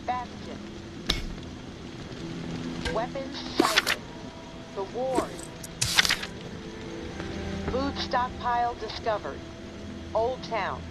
Bastion. Weapons sighted. The ward. Food stockpile discovered. Old Town.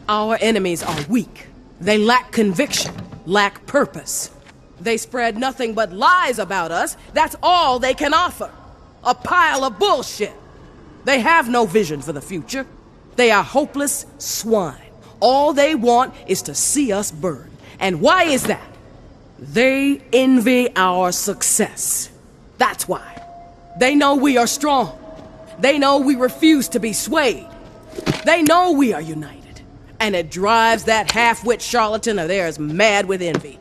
Our enemies are weak. They lack conviction, lack purpose. They spread nothing but lies about us. That's all they can offer. A pile of bullshit. They have no vision for the future. They are hopeless swine. All they want is to see us burn. And why is that? They envy our success. That's why. They know we are strong. They know we refuse to be swayed. They know we are united. And it drives that half-wit charlatan of theirs mad with envy.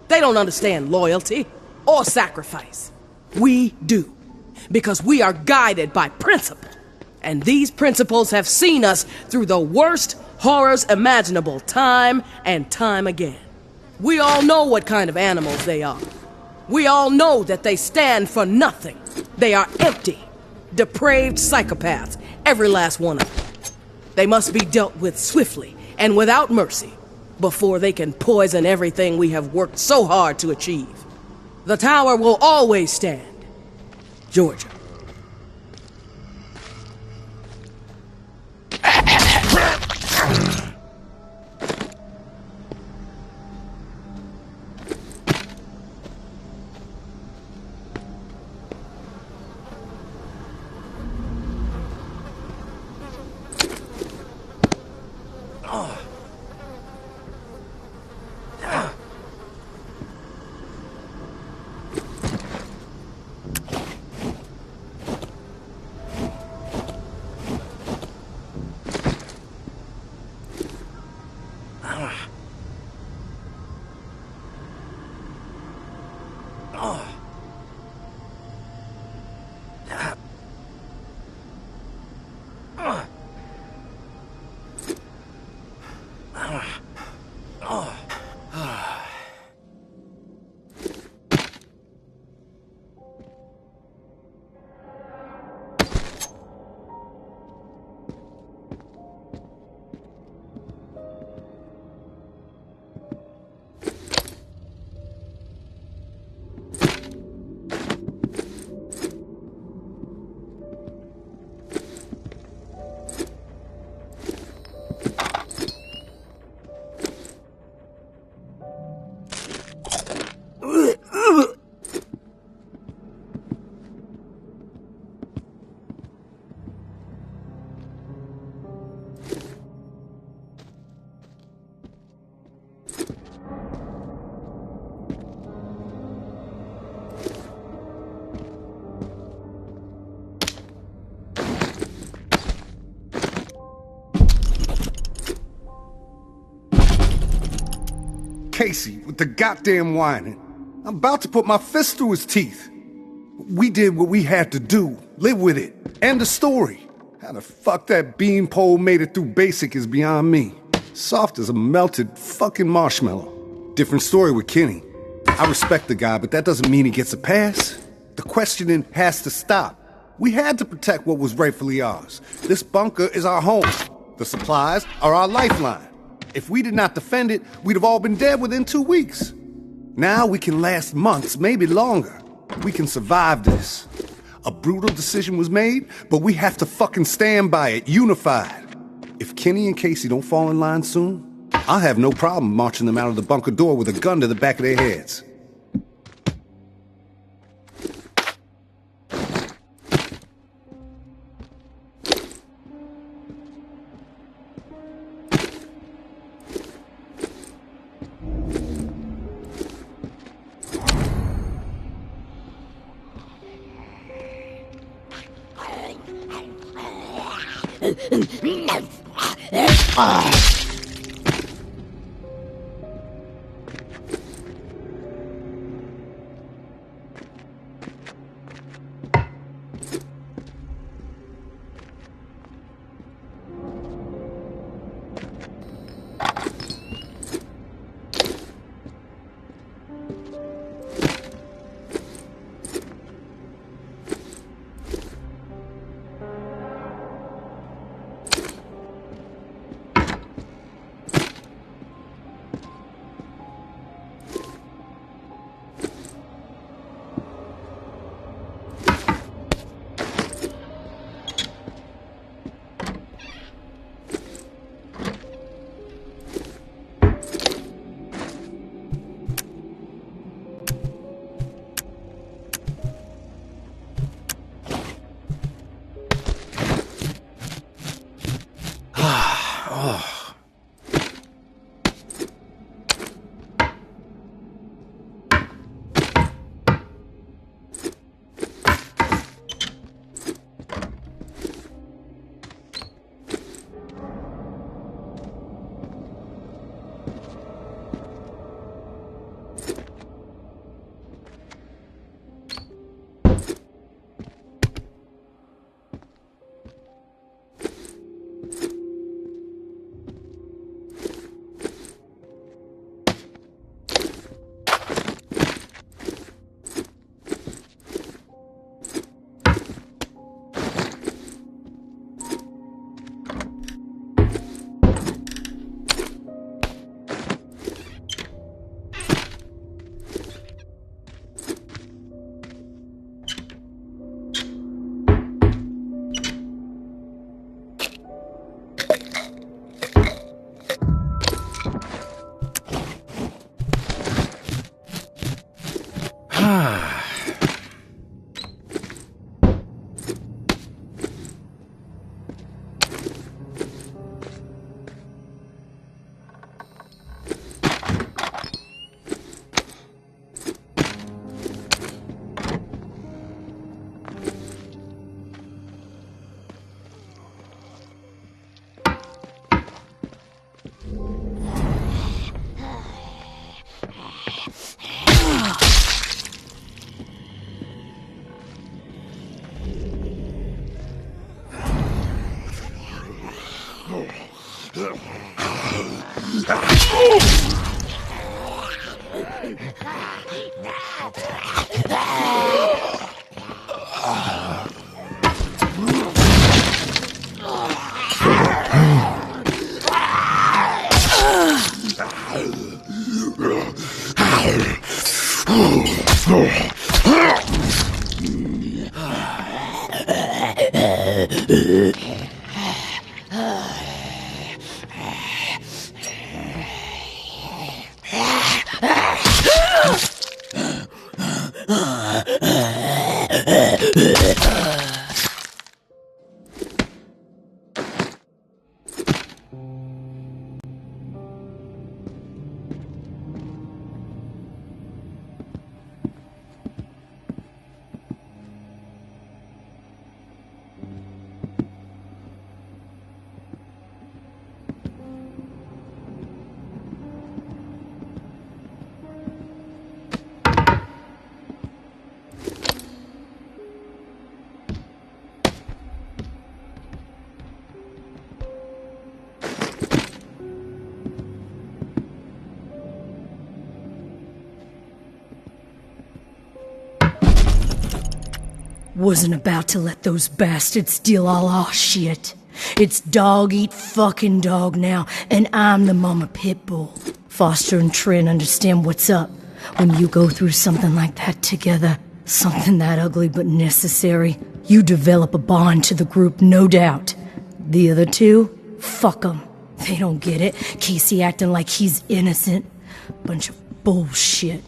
They don't understand loyalty or sacrifice. We do. Because we are guided by principle. And these principles have seen us through the worst horrors imaginable time and time again. We all know what kind of animals they are. We all know that they stand for nothing. They are empty. Depraved psychopaths, every last one of them. They must be dealt with swiftly and without mercy before they can poison everything we have worked so hard to achieve. The tower will always stand. Georgia. Casey with the goddamn whining. I'm about to put my fist through his teeth. We did what we had to do. Live with it. End of story. How the fuck that beanpole made it through basic is beyond me. Soft as a melted fucking marshmallow. Different story with Kenny. I respect the guy, but that doesn't mean he gets a pass. The questioning has to stop. We had to protect what was rightfully ours. This bunker is our home. The supplies are our lifeline. If we did not defend it, we'd have all been dead within 2 weeks. Now we can last months, maybe longer. We can survive this. A brutal decision was made, but we have to fucking stand by it, unified. If Kenny and Casey don't fall in line soon, I'll have no problem marching them out of the bunker door with a gun to the back of their heads. Wasn't about to let those bastards steal all our shit. It's dog eat fucking dog now, and I'm the mama pit bull. Foster and Trin understand what's up when you go through something like that together. Something that ugly but necessary. You develop a bond to the group, no doubt. The other two? Fuck them. They don't get it. Casey acting like he's innocent. Bunch of bullshit.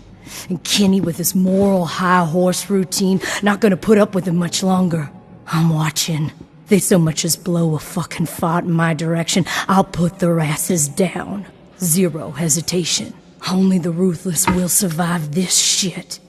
And Kenny with his moral high horse routine, not gonna put up with it much longer. I'm watching. They so much as blow a fucking fart in my direction, I'll put their asses down. Zero hesitation. Only the ruthless will survive this shit.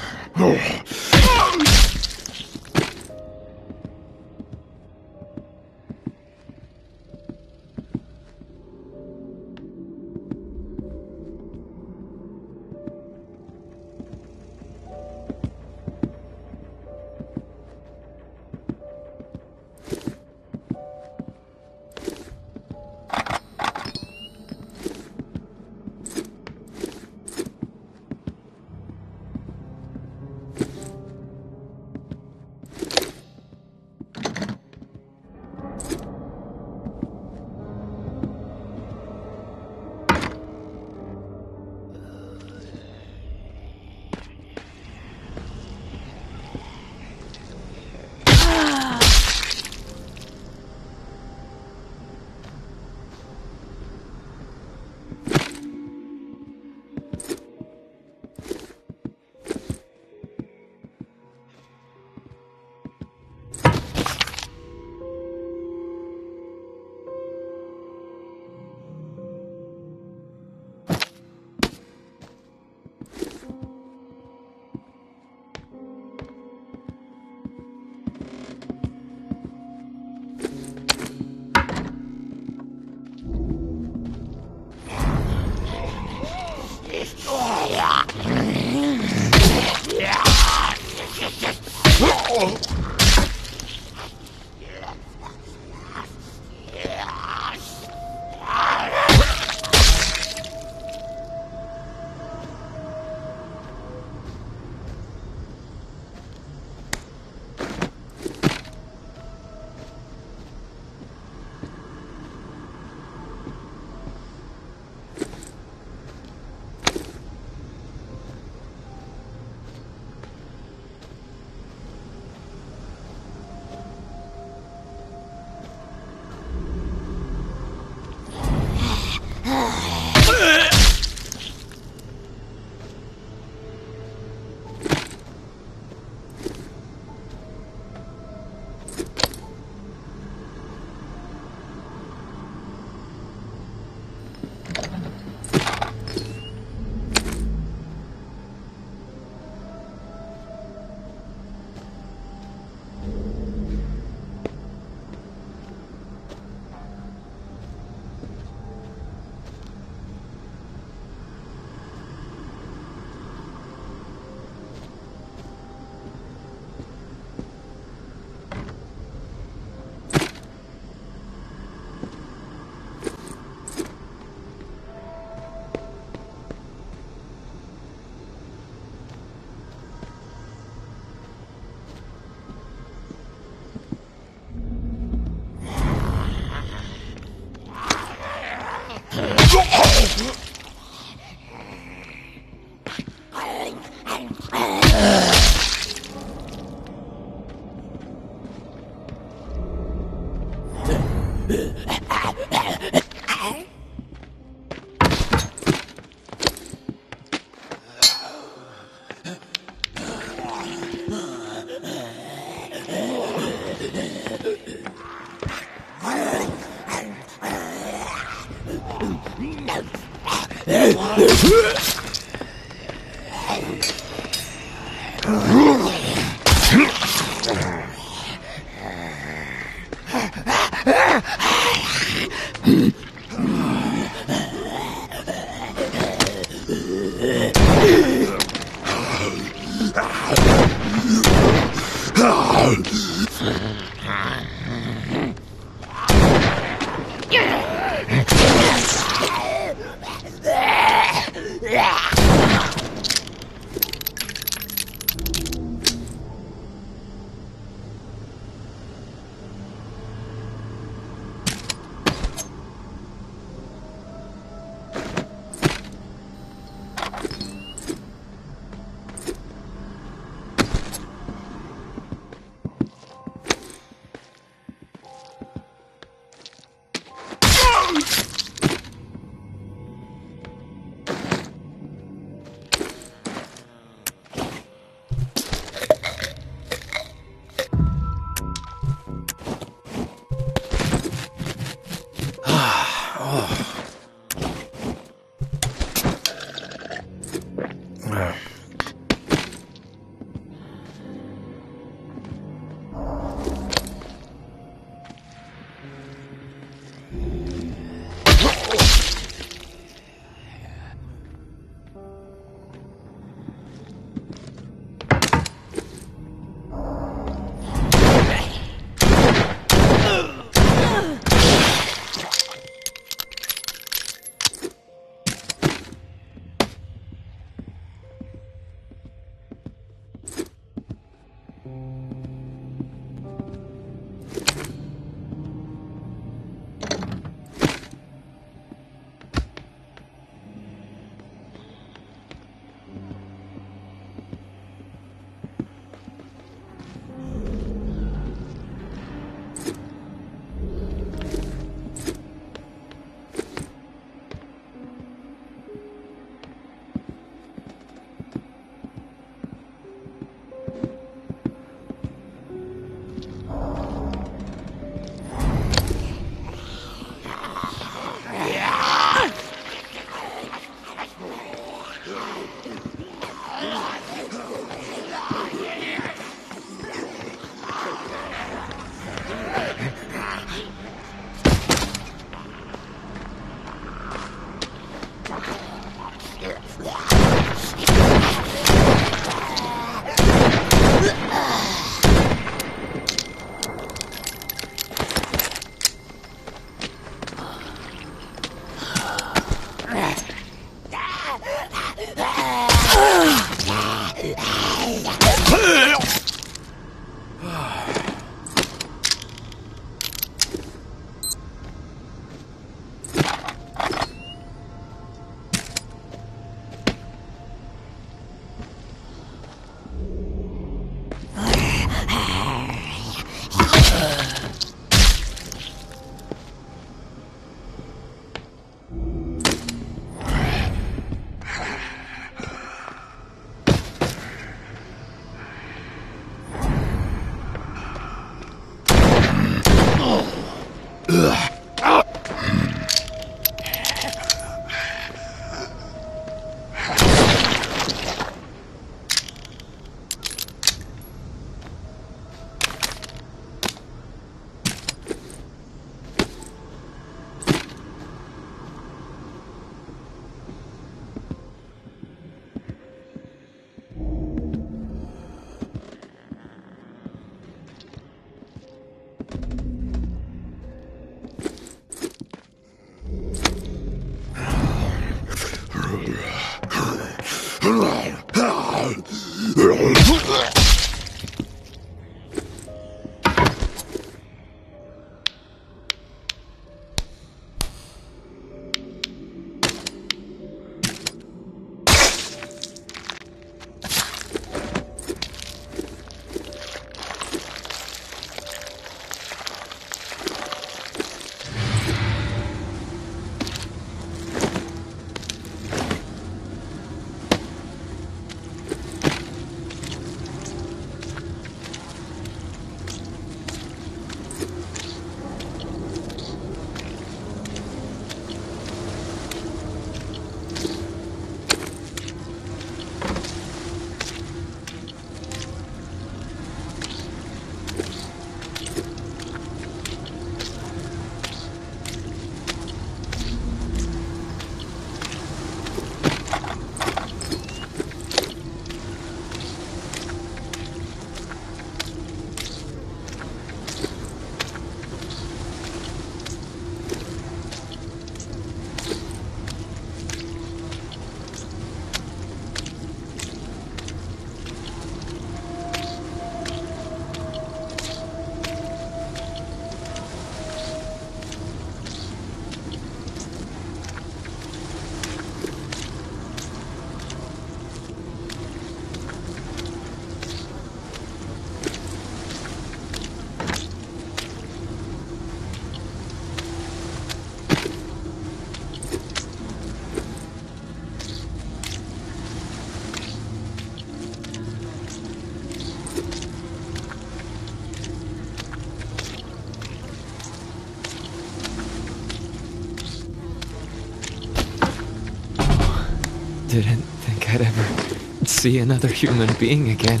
didn't think I'd ever see another human being again.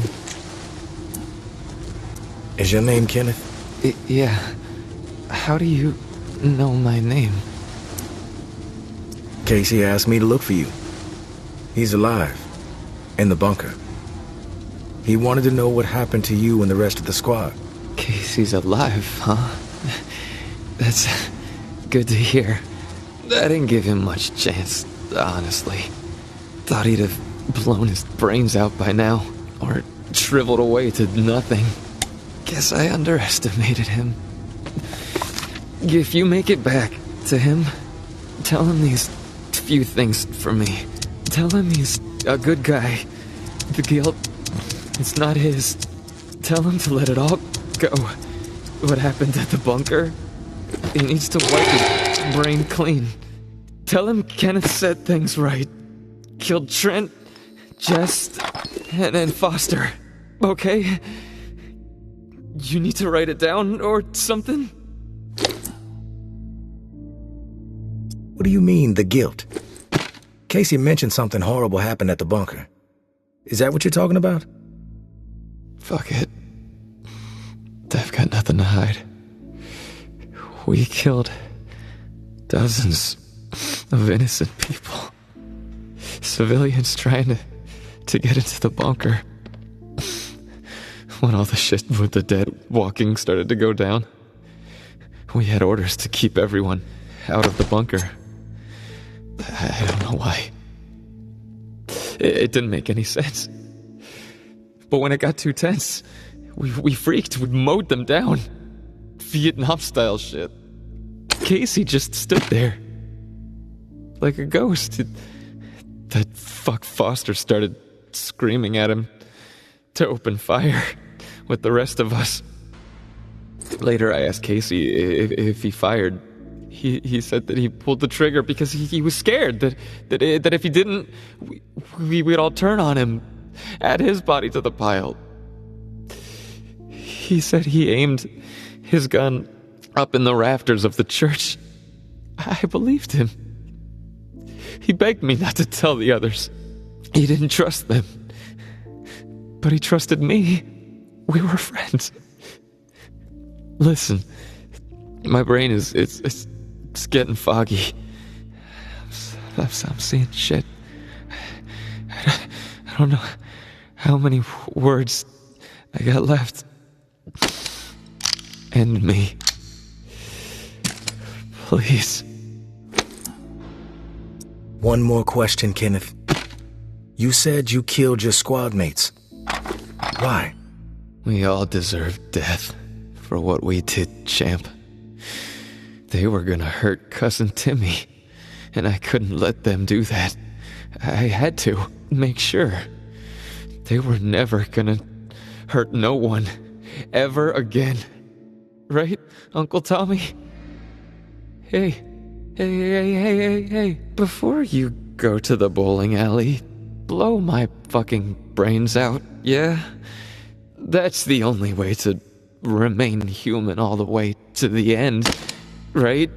Is your name Kenneth? Yeah. How do you know my name? Casey asked me to look for you. He's alive. In the bunker. He wanted to know what happened to you and the rest of the squad. Casey's alive, huh? That's good to hear. I didn't give him much chance, honestly. Thought he'd have blown his brains out by now, or shriveled away to nothing. Guess I underestimated him. If you make it back to him, tell him these few things for me. Tell him he's a good guy. The guilt, it's not his. Tell him to let it all go. What happened at the bunker? He needs to wipe his brain clean. Tell him Kenneth said things right. Killed Trent, Jess, and Foster. Okay? You need to write it down or something? What do you mean, the guilt? Casey mentioned something horrible happened at the bunker. Is that what you're talking about? Fuck it. I've got nothing to hide. We killed dozens of innocent people. Civilians trying to get into the bunker. When all the shit with the dead walking started to go down, we had orders to keep everyone out of the bunker. I don't know why. It didn't make any sense. But when it got too tense, we freaked. We mowed them down. Vietnam-style shit. Casey just stood there. Like a ghost. That fuck Foster started screaming at him to open fire with the rest of us. Later I asked Casey if he fired. He said that he pulled the trigger because he was scared that if he didn't, we'd all turn on him, add his body to the pile. He said he aimed his gun up in the rafters of the church. I believed him. He begged me not to tell the others. He didn't trust them. But he trusted me. We were friends. Listen, my brain is getting foggy. I'm seeing shit. I don't know how many words I got left. End me. Please. One more question, Kenneth. You said you killed your squad mates. Why? We all deserve death for what we did, champ. They were gonna hurt Cousin Timmy, and I couldn't let them do that. I had to make sure. They were never gonna hurt no one, ever again. Right, Uncle Tommy? Hey. Before you go to the bowling alley, blow my fucking brains out, yeah? That's the only way to remain human all the way to the end, right?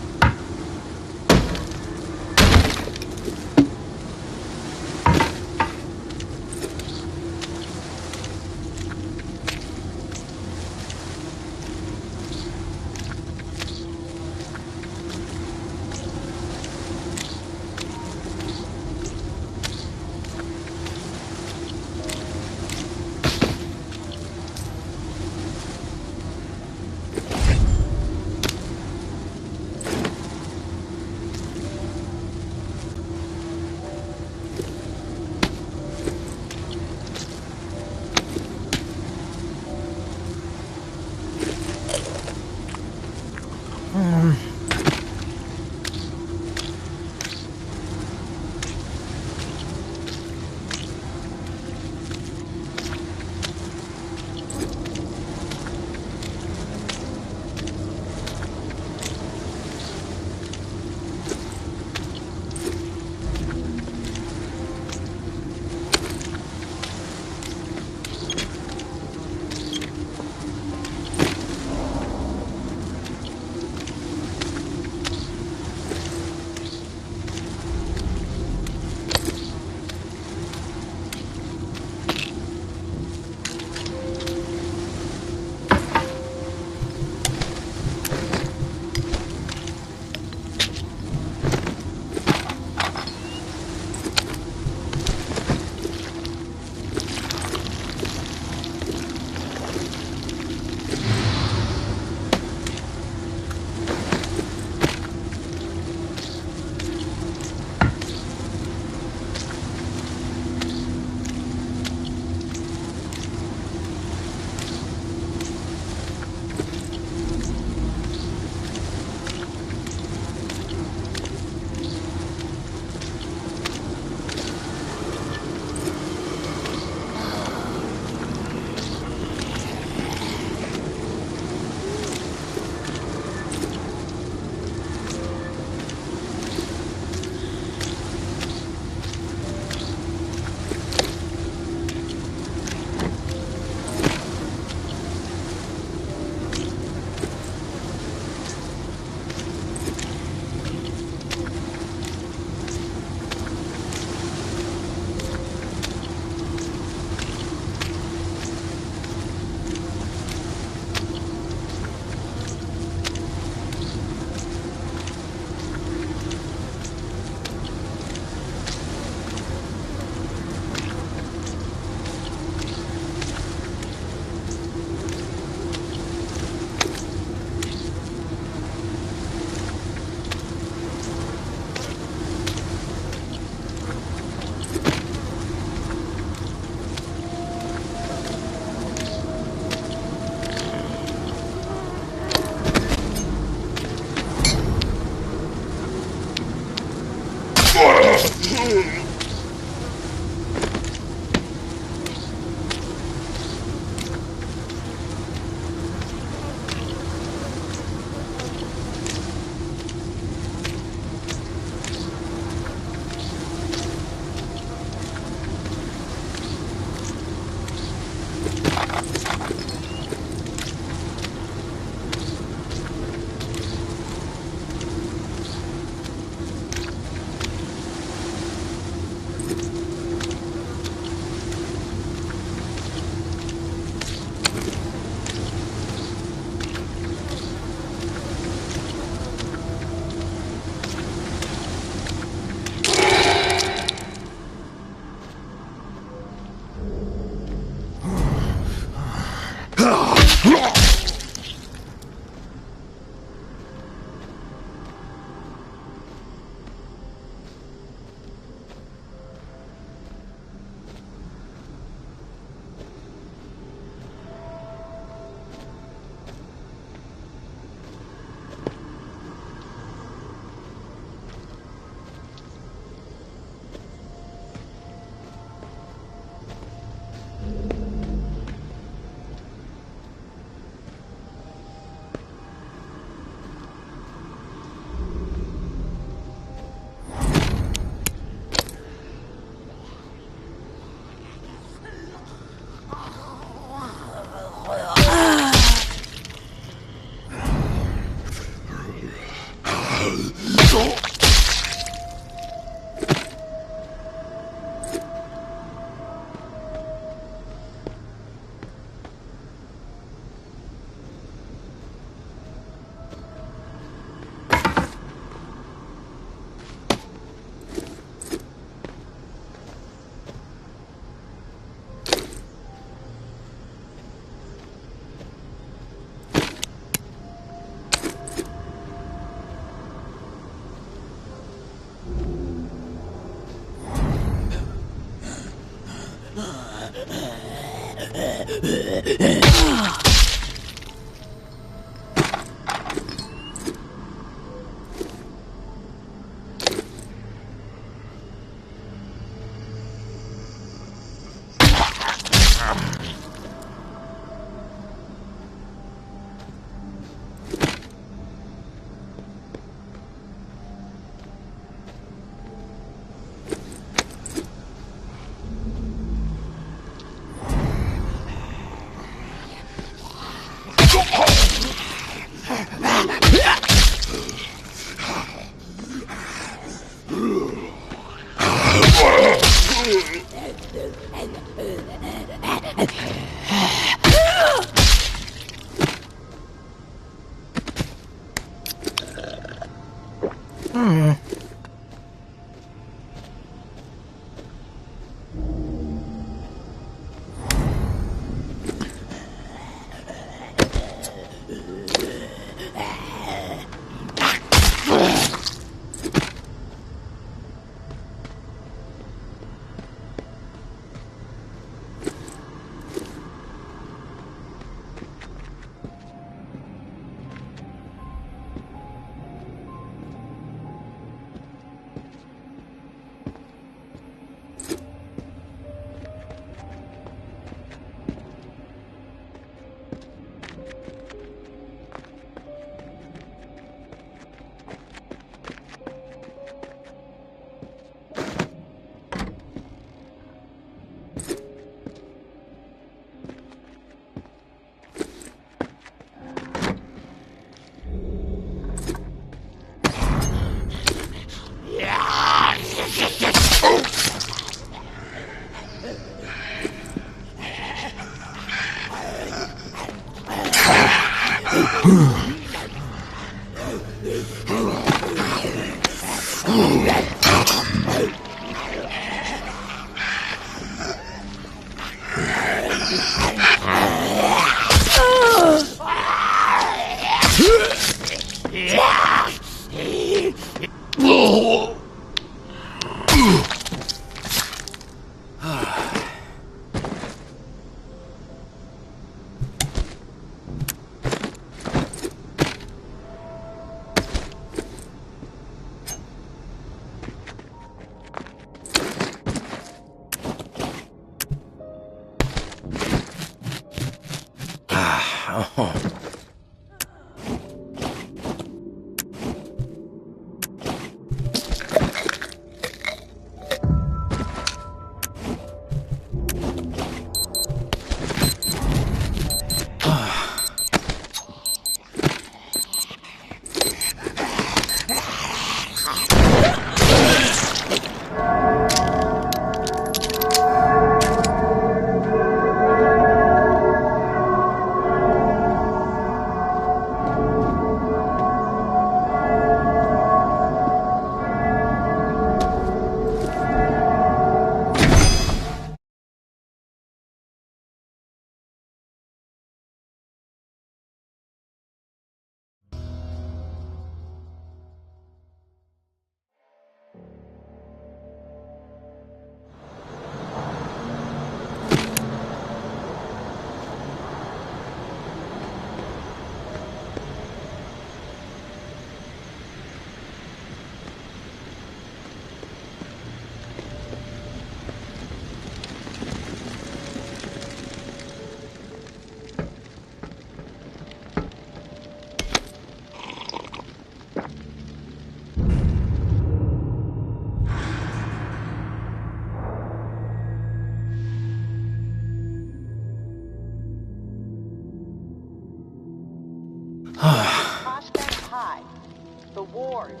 Rampart.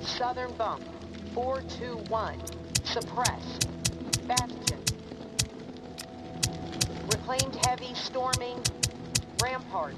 Southern bump. 421. Suppress. Bastion. Reclaimed heavy storming. Rampart.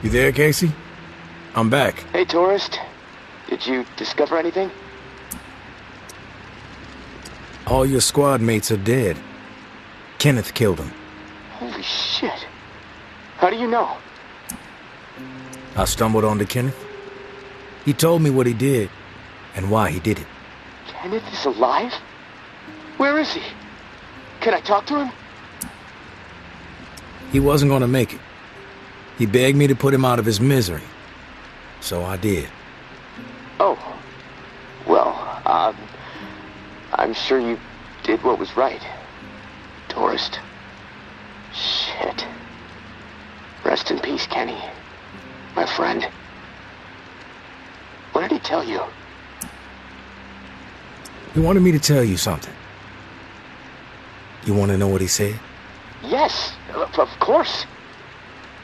You there, Casey? I'm back. Hey, tourist. Did you discover anything? All your squad mates are dead. Kenneth killed them. Holy shit. How do you know? I stumbled onto Kenneth. He told me what he did and why he did it. Kenneth is alive? Where is he? Can I talk to him? He wasn't gonna make it. He begged me to put him out of his misery. So I did. Oh. Well, I'm sure you did what was right. Tourist. Shit. Rest in peace, Kenny. My friend. What did he tell you? He wanted me to tell you something. You want to know what he said? Yes, of course.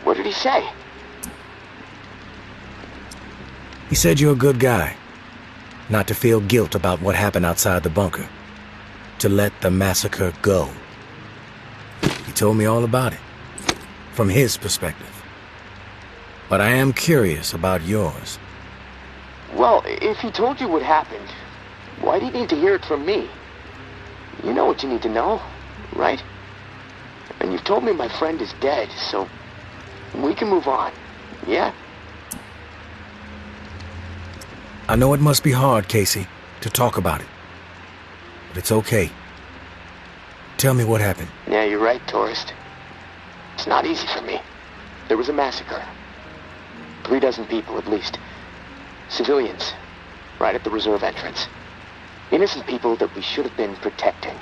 What did he say? He said you're a good guy. Not to feel guilt about what happened outside the bunker. To let the massacre go. He told me all about it. From his perspective. But I am curious about yours. Well, if he told you what happened, why do you need to hear it from me? You know what you need to know, right? And you've told me my friend is dead, so we can move on, yeah? I know it must be hard, Casey, to talk about it. But it's okay. Tell me what happened. Yeah, you're right, tourist. It's not easy for me. There was a massacre. 3 dozen people, at least. Civilians, right at the reserve entrance. Innocent people that we should have been protecting.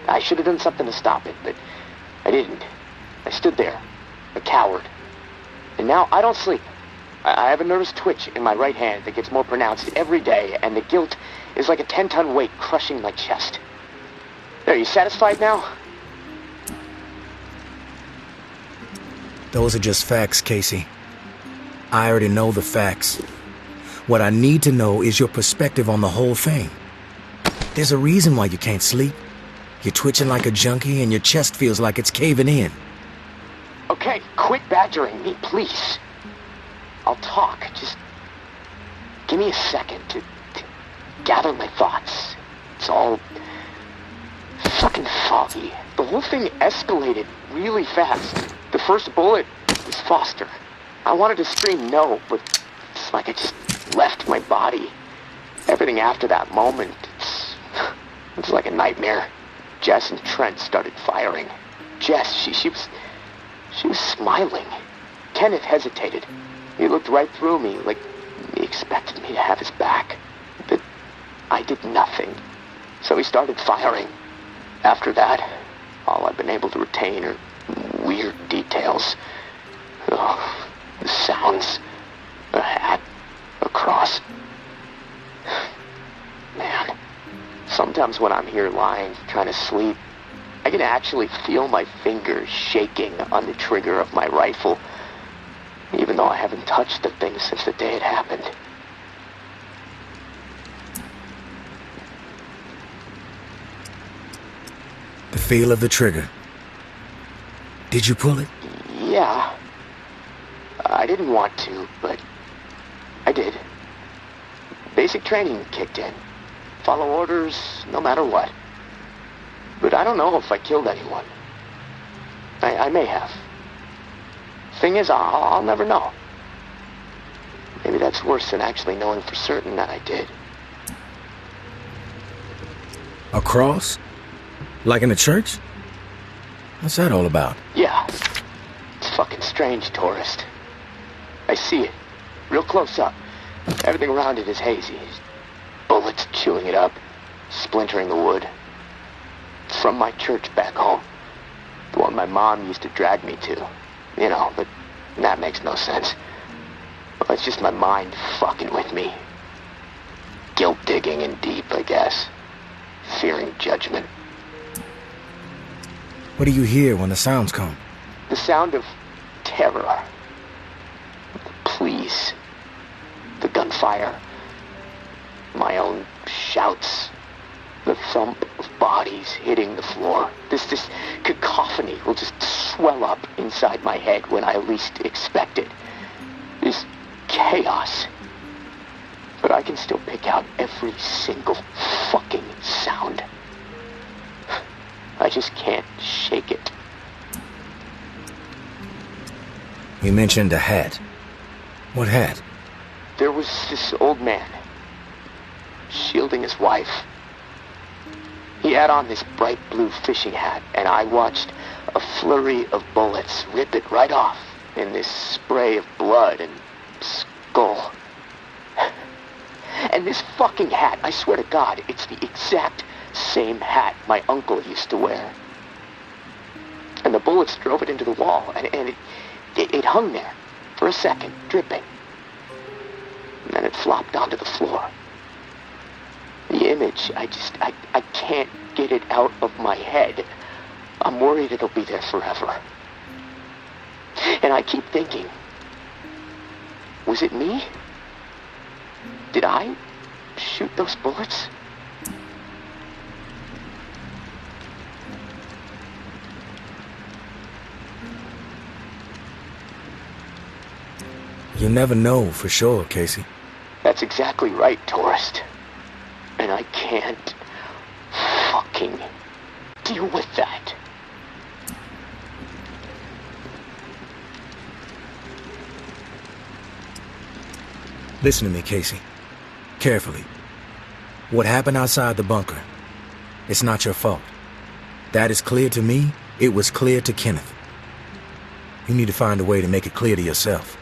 I should have done something to stop it, but I didn't. I stood there, a coward. And now I don't sleep. I have a nervous twitch in my right hand that gets more pronounced every day, and the guilt is like a 10-ton weight crushing my chest. Are you satisfied now? Those are just facts, Casey. I already know the facts. What I need to know is your perspective on the whole thing. There's a reason why you can't sleep. You're twitching like a junkie and your chest feels like it's caving in. Okay, quit badgering me, please. I'll talk. Just give me a second to gather my thoughts. It's all fucking foggy. The whole thing escalated really fast. The first bullet was Foster. I wanted to scream no, but it's like I just left my body. Everything after that moment, it's like a nightmare. Jess and Trent started firing. Jess, she was smiling. Kenneth hesitated. He looked right through me, like he expected me to have his back. But I did nothing. So he started firing. After that, all I've been able to retain are weird details. Oh, the sounds, a hat, a cross. Man, sometimes when I'm here lying, trying to sleep, I can actually feel my fingers shaking on the trigger of my rifle, even though I haven't touched the thing since the day it happened. The feel of the trigger. Did you pull it? Yeah. I didn't want to, but I did. Basic training kicked in. Follow orders no matter what. But I don't know if I killed anyone. I may have. Thing is, I'll never know. Maybe that's worse than actually knowing for certain that I did. A cross? Like in a church? What's that all about? Yeah. It's fucking strange, tourist. I see it. Real close up. Everything around it is hazy. Bullets chewing it up. Splintering the wood. It's from my church back home. The one my mom used to drag me to. You know, but that makes no sense. Well, it's just my mind fucking with me. Guilt digging in deep, I guess. Fearing judgment. What do you hear when the sounds come? The sound of terror. Please. The gunfire. My own shouts. The thump of bodies hitting the floor. This cacophony will just swell up inside my head when I least expect it. This chaos. But I can still pick out every single fucking sound. I just can't shake it. You mentioned a hat. What hat? There was this old man, shielding his wife. He had on this bright blue fishing hat, and I watched a flurry of bullets rip it right off in this spray of blood and skull. And this fucking hat, I swear to God, it's the exact same hat my uncle used to wear. And the bullets drove it into the wall, and it hung there for a second, dripping. And then it flopped onto the floor. The image, I can't get it out of my head. I'm worried it'll be there forever. And I keep thinking, was it me? Did I shoot those bullets? You never know for sure, Casey. That's exactly right, tourist. And I can't fucking deal with that. Listen to me, Casey. Carefully. What happened outside the bunker? It's not your fault. That is clear to me. It was clear to Kenneth. You need to find a way to make it clear to yourself.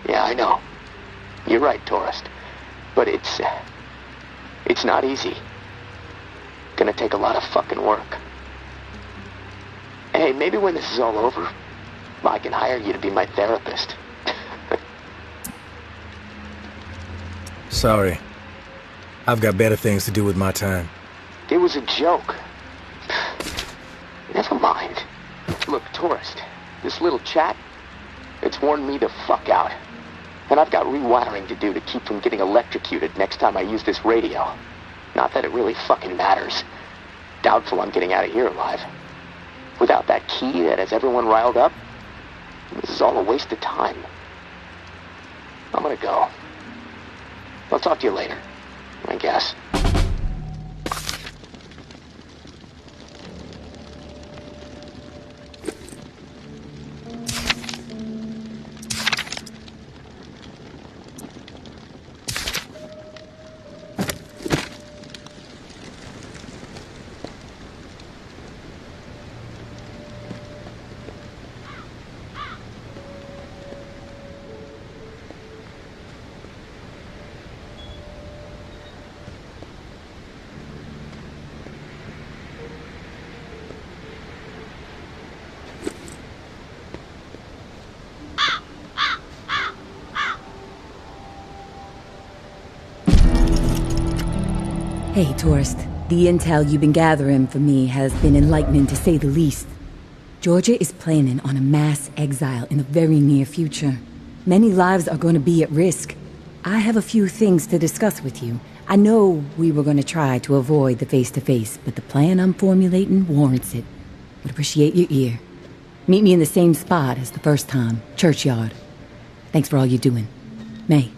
Yeah, I know. You're right, tourist. But it's not easy. Gonna take a lot of fucking work. Hey, maybe when this is all over, I can hire you to be my therapist. Sorry. I've got better things to do with my time. It was a joke. Never mind. Look, tourist, this little chat, It's worn me the fuck out. And I've got rewiring to do to keep from getting electrocuted next time I use this radio. Not that it really fucking matters. Doubtful I'm getting out of here alive. Without that key that has everyone riled up, this is all a waste of time. I'm gonna go. I'll talk to you later, I guess. Hey, tourist. The intel you've been gathering for me has been enlightening to say the least. Georgia is planning on a mass exile in the very near future. Many lives are going to be at risk. I have a few things to discuss with you. I know we were going to try to avoid the face-to-face, but the plan I'm formulating warrants it. Would appreciate your ear. Meet me in the same spot as the first time, Churchyard. Thanks for all you're doing. May.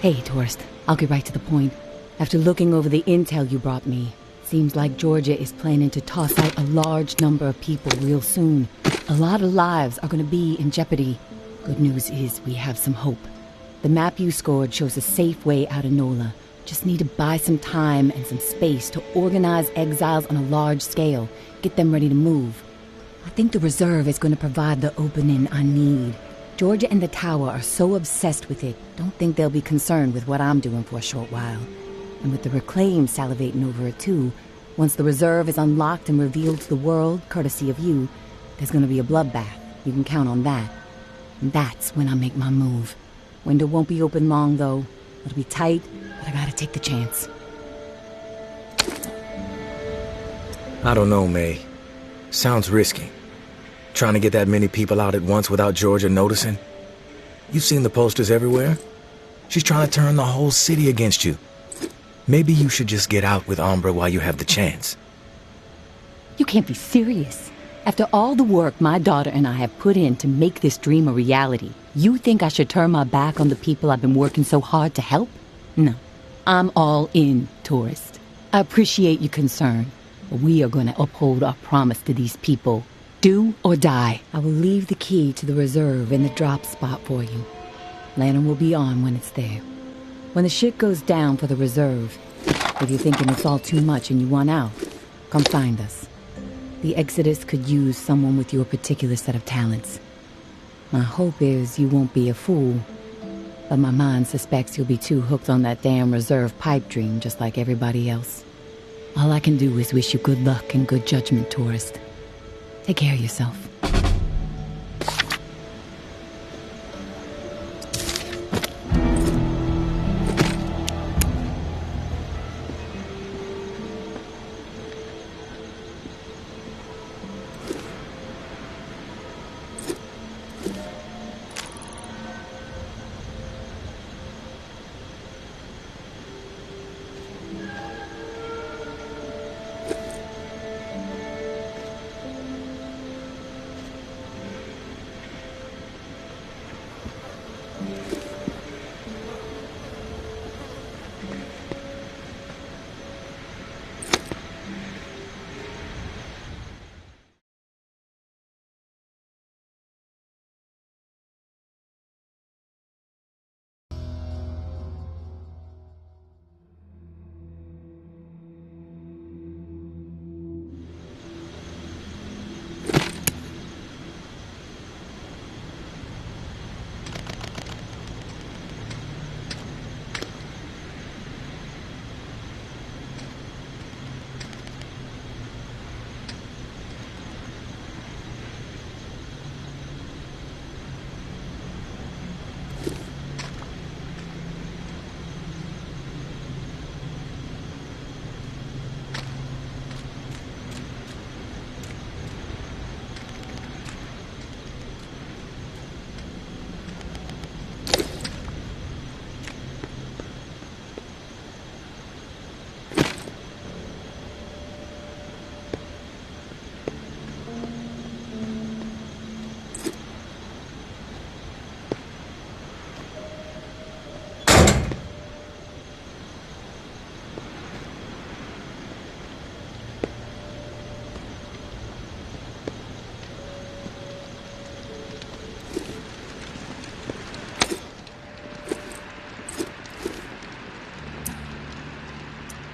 Hey, Tourist. I'll get right to the point. After looking over the intel you brought me, seems like Georgia is planning to toss out a large number of people real soon. A lot of lives are going to be in jeopardy. Good news is we have some hope. The map you scored shows a safe way out of NOLA. Just need to buy some time and some space to organize exiles on a large scale. Get them ready to move. I think the reserve is going to provide the opening I need. Georgia and the Tower are so obsessed with it, don't think they'll be concerned with what I'm doing for a short while. And with the Reclaim salivating over it too, once the reserve is unlocked and revealed to the world, courtesy of you, there's going to be a bloodbath. You can count on that. And that's when I make my move. Window won't be open long, though. It'll be tight, but I gotta take the chance. I don't know, May. Sounds risky. Trying to get that many people out at once without Georgia noticing. You've seen the posters everywhere. She's trying to turn the whole city against you. Maybe you should just get out with Umbra while you have the chance. You can't be serious. After all the work my daughter and I have put in to make this dream a reality, you think I should turn my back on the people I've been working so hard to help? No. I'm all in, Tourist. I appreciate your concern, but we are going to uphold our promise to these people. Do or die. I will leave the key to the reserve in the drop spot for you. Lantern will be on when it's there. When the shit goes down for the reserve, if you're thinking it's all too much and you want out, come find us. The Exodus could use someone with your particular set of talents. My hope is you won't be a fool, but my mind suspects you'll be too hooked on that damn reserve pipe dream just like everybody else. All I can do is wish you good luck and good judgment, Tourist. Take care of yourself.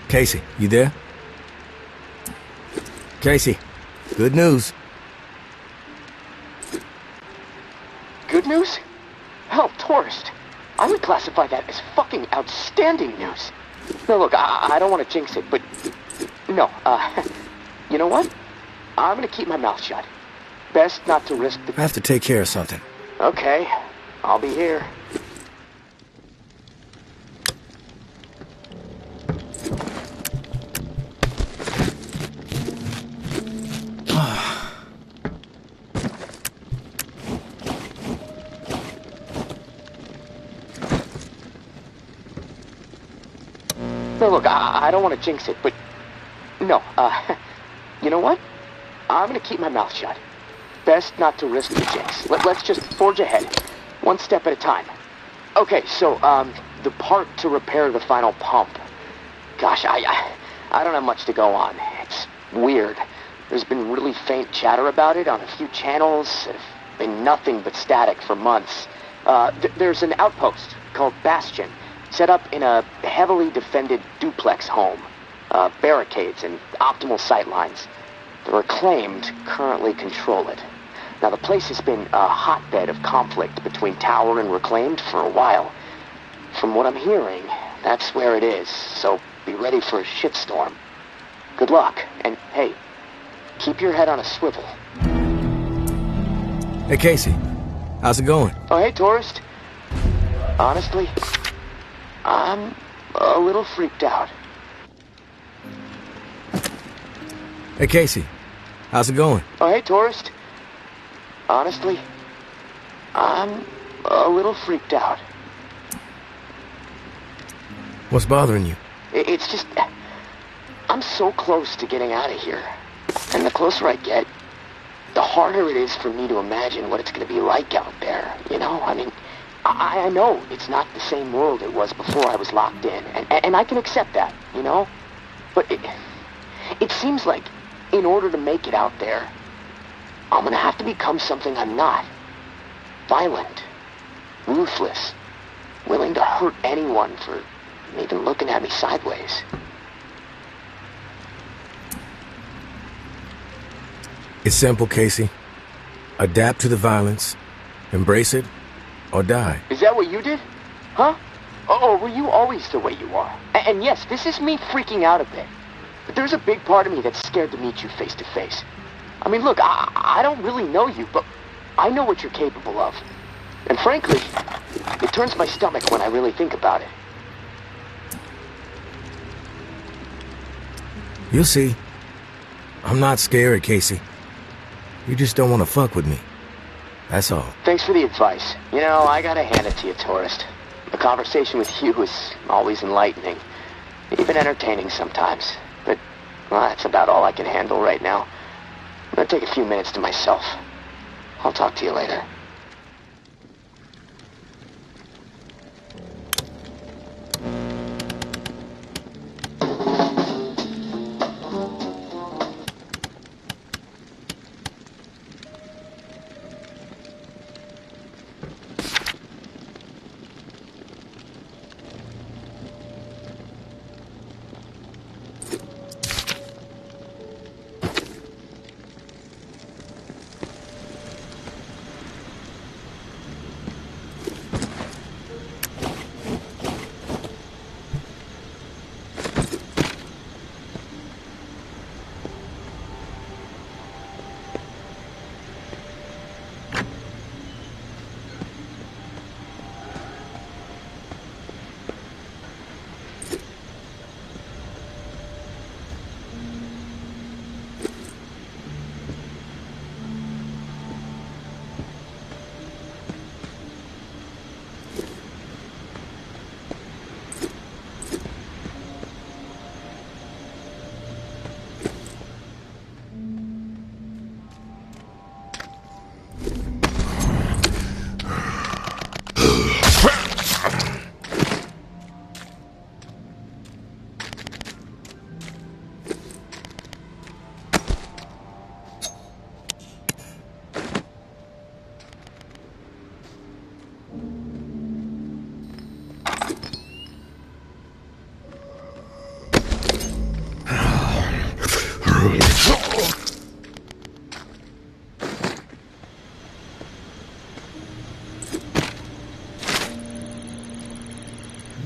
Casey, you there? Casey, good news. Good news? Hell, Tourist. I would classify that as fucking outstanding news. No, look, I don't want to jinx it, but... No, you know what? I'm gonna keep my mouth shut. Best not to risk the... I have to take care of something. Okay, I'll be here. No, look, I don't want to jinx it, but... No, you know what? I'm gonna keep my mouth shut. Best not to risk the jinx. Let's just forge ahead. One step at a time. Okay, so, the part to repair the final pump. Gosh, I don't have much to go on. It's weird. There's been really faint chatter about it on a few channels. It's been nothing but static for months. There's an outpost called Bastion, set up in a heavily defended duplex home. Barricades and optimal sight lines. The Reclaimed currently control it. Now, the place has been a hotbed of conflict between Tower and Reclaimed for a while. From what I'm hearing, that's where it is, so be ready for a shitstorm. Good luck, and hey, keep your head on a swivel. Hey, Casey. How's it going? Oh, hey, tourist. Honestly, I'm a little freaked out. Hey, Casey. How's it going? Oh, hey, tourist. Honestly, I'm a little freaked out. What's bothering you? It's just... I'm so close to getting out of here. And the closer I get, the harder it is for me to imagine what it's going to be like out there, you know? I mean, I know it's not the same world it was before I was locked in, and I can accept that, you know? But it seems like in order to make it out there, I'm going to have to become something I'm not. Violent, ruthless, willing to hurt anyone for even looking at me sideways. It's simple, Casey. Adapt to the violence, embrace it, or die. Is that what you did? Huh? Or were you always the way you are? And yes, this is me freaking out a bit. But there's a big part of me that's scared to meet you face to face. I mean, look, I don't really know you, but I know what you're capable of. And frankly, it turns my stomach when I really think about it. You'll see. I'm not scared, Casey. You just don't want to fuck with me. That's all. Thanks for the advice. You know, I gotta hand it to you, tourist. A conversation with you is always enlightening. Even entertaining sometimes. But, well, that's about all I can handle right now. I'm gonna take a few minutes to myself. I'll talk to you later.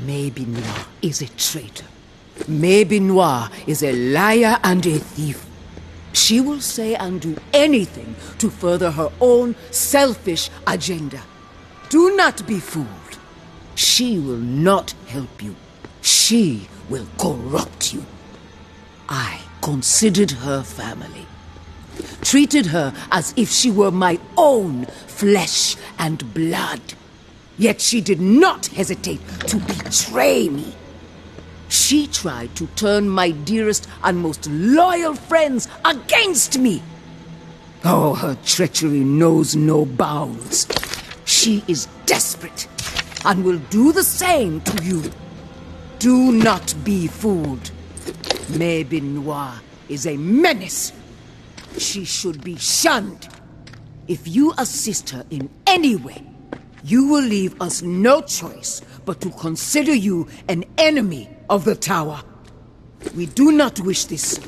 Maybe Noir is a traitor. Maybe Noir is a liar and a thief. She will say and do anything to further her own selfish agenda. Do not be fooled. She will not help you. She will corrupt you. I considered her family. Treated her as if she were my own flesh and blood. Yet she did not hesitate to betray me. She tried to turn my dearest and most loyal friends against me. Oh, her treachery knows no bounds. She is desperate. and will do the same to you. Do not be fooled. Maybe Noir is a menace. She should be shunned. If you assist her in any way, you will leave us no choice but to consider you an enemy of the Tower. We do not wish this.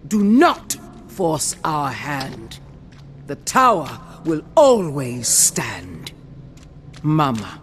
Do not force our hand. The Tower will always stand. Mama.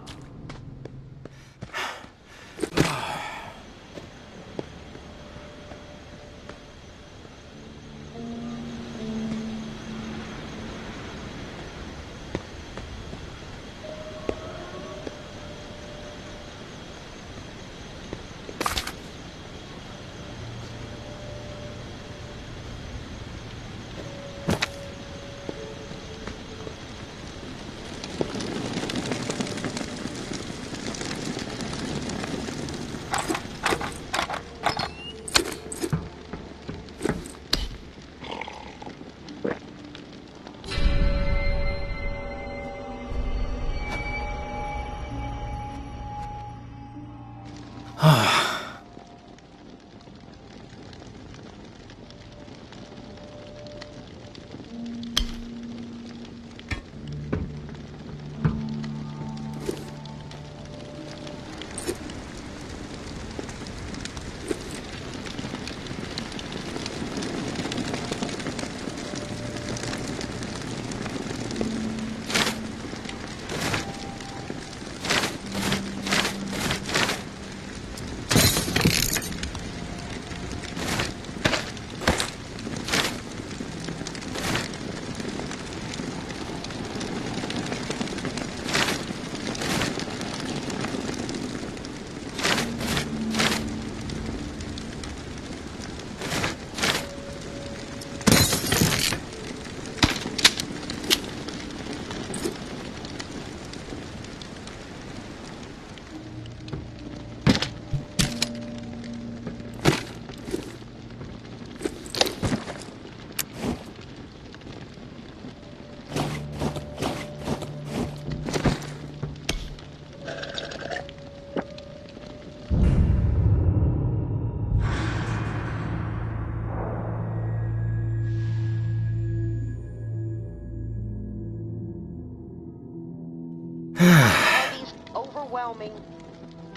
Enemies overwhelming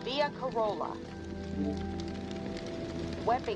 via Corolla. Weapon